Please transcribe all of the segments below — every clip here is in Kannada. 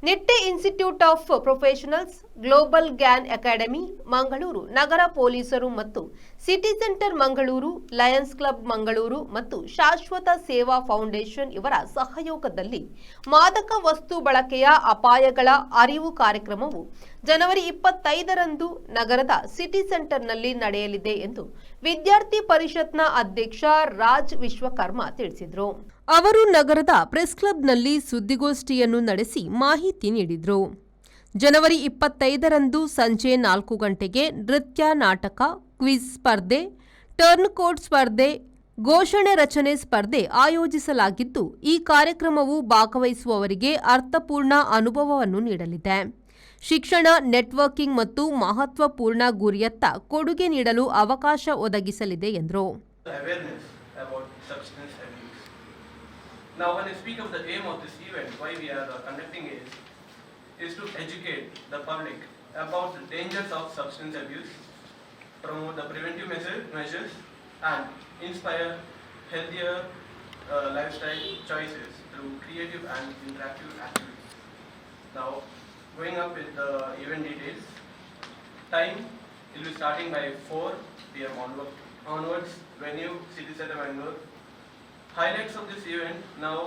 Nitte institute of professionals, global Gyan academy Mangaluru, ನಗರ ಪೊಲೀಸರು ಮತ್ತು city centre Mangaluru, lions club Mangaluru ಮತ್ತು ಶಾಶ್ವತ ಸೇವಾ ಫೌಂಡೇಶನ್ ಇವರ ಸಹಯೋಗದಲ್ಲಿ ಮಾದಕ ವಸ್ತು ಬಳಕೆಯ ಅಪಾಯಗಳ ಅರಿವು ಕಾರ್ಯಕ್ರಮವು ಜನವರಿ 25ರಂದು ನಗರದ ಸಿಟಿ ಸೆಂಟರ್ನಲ್ಲಿ ನಡೆಯಲಿದೆ ಎಂದು ವಿದ್ಯಾರ್ಥಿ ಪರಿಷತ್ನ ಅಧ್ಯಕ್ಷ ರಾಜ್ ವಿಶ್ವಕರ್ಮ ತಿಳಿಸಿದರು. ಅವರು ನಗರದ ಪ್ರೆಸ್ ಕ್ಲಬ್ನಲ್ಲಿ ಸುದ್ದಿಗೋಷ್ಠಿಯನ್ನು ನಡೆಸಿ ಮಾಹಿತಿ ನೀಡಿದರು. ಜನವರಿ 25ರಂದು ಸಂಜೆ 4 ಗಂಟೆಗೆ ನೃತ್ಯ, ನಾಟಕ, ಕ್ವಿಜ್ ಸ್ಪರ್ಧೆ, ಟರ್ನ್ ಕೋಡ್ ಸ್ಪರ್ಧೆ, ಘೋಷಣೆ ರಚನೆ ಸ್ಪರ್ಧೆ ಆಯೋಜಿಸಲಾಗಿದ್ದು, ಈ ಕಾರ್ಯಕ್ರಮವು ಭಾಗವಹಿಸುವವರಿಗೆ ಅರ್ಥಪೂರ್ಣ ಅನುಭವವನ್ನು ನೀಡಲಿದೆ. ಶಿಕ್ಷಣ, ನೆಟ್ವರ್ಕಿಂಗ್ ಮತ್ತು ಮಹತ್ವಪೂರ್ಣ ಗುರಿಯತ್ತ ಕೊಡುಗೆ ನೀಡಲು ಅವಕಾಶ ಒದಗಿಸಲಿದೆ ಎಂದರು. Now, when I speak of the aim of this event, why we are conducting it, is to educate the public about the dangers of substance abuse, promote the preventive measures, and inspire healthier lifestyle choices through creative and interactive activities. Now, going up with the event details, time will be starting by 4 p.m. onwards, venue City Center Bangalore. Highlights of this event, now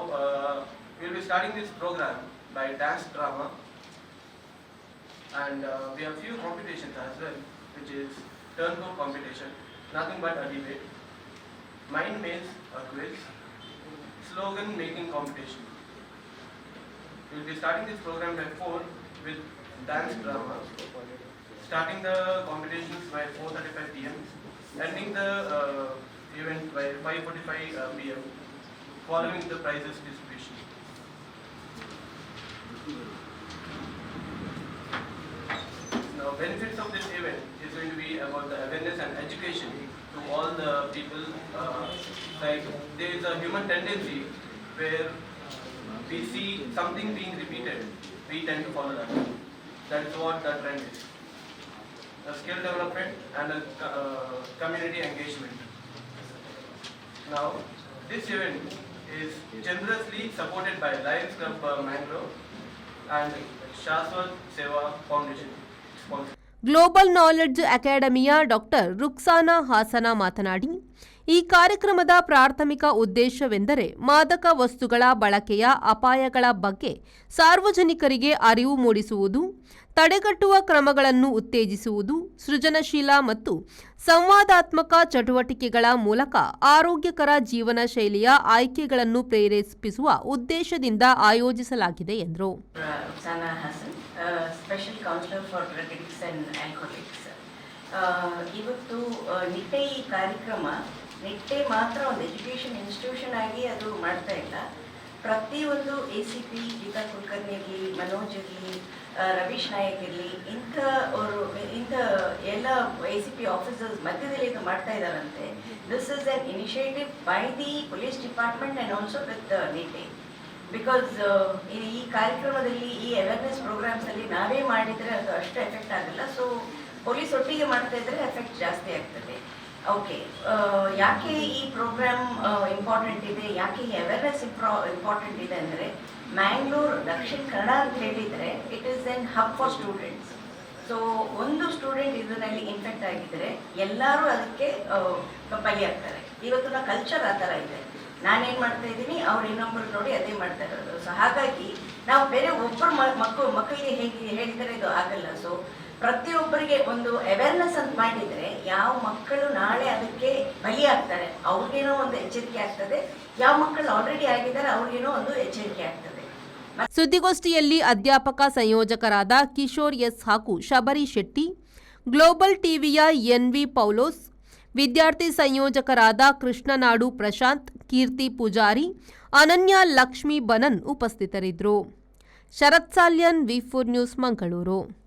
we will be starting this program by dance drama, and we have few competitions as well, which is turn code competition, nothing but a debate, mind maze, a quiz, slogan making competition. We will be starting this program by 4 with dance drama, starting the competitions by 4:35 p.m, ending the event by 5:45 p.m, following the prizes distribution. Now, benefits of this event is going to be about the awareness and education to all the people. Like there is a human tendency where we see something being repeated, we tend to follow that. That is what the trend is. A skill development and a community engagement. Now, this event is generously supported by Lions Club Mangalore and Shashwat Seva Foundation. Global knowledge ಅಕಾಡೆಮಿಯ ಡಾಕ್ಟರ್ ರುಕ್ಸಾನಾ ಹಾಸನ ಮಾತನಾಡಿ, ಈ ಕಾರ್ಯಕ್ರಮದ ಪ್ರಾಥಮಿಕ ಉದ್ದೇಶವೆಂದರೆ ಮಾದಕ ವಸ್ತುಗಳ ಬಳಕೆಯ ಅಪಾಯಗಳ ಬಗ್ಗೆ ಸಾರ್ವಜನಿಕರಿಗೆ ಅರಿವು ಮೂಡಿಸುವುದು, ತಡೆಗಟ್ಟುವ ಕ್ರಮಗಳನ್ನು ಉತ್ತೇಜಿಸುವುದು, ಸೃಜನಶೀಲ ಮತ್ತು ಸಂವಾದಾತ್ಮಕ ಚಟುವಟಿಕೆಗಳ ಮೂಲಕ ಆರೋಗ್ಯಕರ ಜೀವನ ಶೈಲಿಯ ಆಯ್ಕೆಗಳನ್ನು ಪ್ರೇರೇಪಿಸುವ ಉದ್ದೇಶದಿಂದ ಆಯೋಜಿಸಲಾಗಿದೆ ಎಂದರು. ಇವತ್ತು ನಿಟ್ಟೆ ಈ ಕಾರ್ಯಕ್ರಮ ನಿಟ್ಟೆ ಮಾತ್ರ ಒಂದು ಎಜುಕೇಷನ್ ಇನ್ಸ್ಟಿಟ್ಯೂಷನ್ ಆಗಿ ಅದು ಮಾಡ್ತಾ ಇಲ್ಲ. ಪ್ರತಿಯೊಂದು ACP ಗೀತಾ ಕುಲಕರ್ಣಿ ಇರಲಿ, ಮನೋಜ್ ಇರಲಿ, ರವೀಶ್ ನಾಯಕ್ ಇರಲಿ, ಇಂಥ ಎಲ್ಲ ACP ಆಫೀಸರ್ಸ್ ಮಧ್ಯದಲ್ಲಿ ಇದು ಮಾಡ್ತಾ ಇದ್ದಾರಂತೆ. This is an initiative by the police department and also with Nitte. Because ಈ ಕಾರ್ಯಕ್ರಮದಲ್ಲಿ ಈ ಅವೇರ್ನೆಸ್ ಪ್ರೋಗ್ರಾಮ್ಸಲ್ಲಿ ನಾವೇ ಮಾಡಿದರೆ ಅದು ಅಷ್ಟು ಎಫೆಕ್ಟ್ ಆಗಲ್ಲ. ಸೊ ಪೊಲೀಸ್ ಒಟ್ಟಿಗೆ ಮಾಡ್ತಾ ಇದ್ರೆ ಎಫೆಕ್ಟ್ ಜಾಸ್ತಿ ಆಗ್ತದೆ. ಓಕೆ, ಯಾಕೆ ಈ ಪ್ರೋಗ್ರಾಮ್ ಇಂಪಾರ್ಟೆಂಟ್ ಇದೆ, ಯಾಕೆ ಈ ಅವೇರ್ನೆಸ್ ಇಂಪಾರ್ಟೆಂಟ್ ಇದೆ ಅಂದರೆ, ಮ್ಯಾಂಗ್ಳೂರ್ ದಕ್ಷಿಣ ಕನ್ನಡ ಅಂತ ಹೇಳಿದರೆ it is N hub for students. So ಒಂದು ಸ್ಟೂಡೆಂಟ್ ಇದರಲ್ಲಿ ಇನ್ಫೆಕ್ಟ್ ಆಗಿದ್ದರೆ ಎಲ್ಲರೂ ಅದಕ್ಕೆ ಬಲಿಯಾಗ್ತಾರೆ. ಇವತ್ತಿನ ಕಲ್ಚರ್ ಆ ಥರ ಇದೆ. ನಾನೇನು ಮಾಡ್ತಾ ಇದ್ದೀನಿ, ಅವ್ರು ಇನ್ನೊಬ್ಬರು ನೋಡಿ ಅದೇ ಮಾಡ್ತಾ ಇರೋದು. ಸೊ ಹಾಗಾಗಿ ನಾವು ಬೇರೆ ಒಬ್ಬರು ಮಕ್ಕಳಿಗೆ ಹೇಗೆ ಹೇಳಿದರೆ ಇದು ಆಗಲ್ಲ. ಸೊ ಪ್ರತಿಯೊಬ್ಬರಿಗೆ ಒಂದು ಅವೇರ್ನೆಸ್ ಅಂತ ಮಾಡಿದರೆ ಯಾವ ಮಕ್ಕಳು ನಾಳೆ ಅದಕ್ಕೆ ಬಲಿಯಾಗ್ತಾರೆ ಅವ್ರಿಗೇನೋ ಒಂದು ಎಚ್ಚರಿಕೆ ಆಗ್ತದೆ, ಯಾವ ಮಕ್ಕಳು ಆಲ್ರೆಡಿ ಆಗಿದ್ದಾರೆ ಅವ್ರಿಗೇನೋ ಒಂದು ಎಚ್ಚರಿಕೆ ಆಗ್ತದೆ. ಸುದ್ದಿಗೋಷ್ಠಿಯಲ್ಲಿ ಅಧ್ಯಾಪಕ ಸಂಯೋಜಕರಾದ ಕಿಶೋರ್ ಎಸ್ ಹಾಗೂ ಶಬರಿ ಶೆಟ್ಟಿ, ಗ್ಲೋಬಲ್ ಟಿವಿಯ NV ಪೌಲೋಸ್, ವಿದ್ಯಾರ್ಥಿ ಸಂಯೋಜಕರಾದ ಕೃಷ್ಣನಾಡು ಪ್ರಶಾಂತ್, ಕೀರ್ತಿ ಪೂಜಾರಿ, ಅನನ್ಯ ಲಕ್ಷ್ಮೀ ಬನನ್ ಉಪಸ್ಥಿತರಿದ್ದರು. ಶರತ್ ಸಾಲ್ಯನ್, V4 ನ್ಯೂಸ್, ಮಂಗಳೂರು.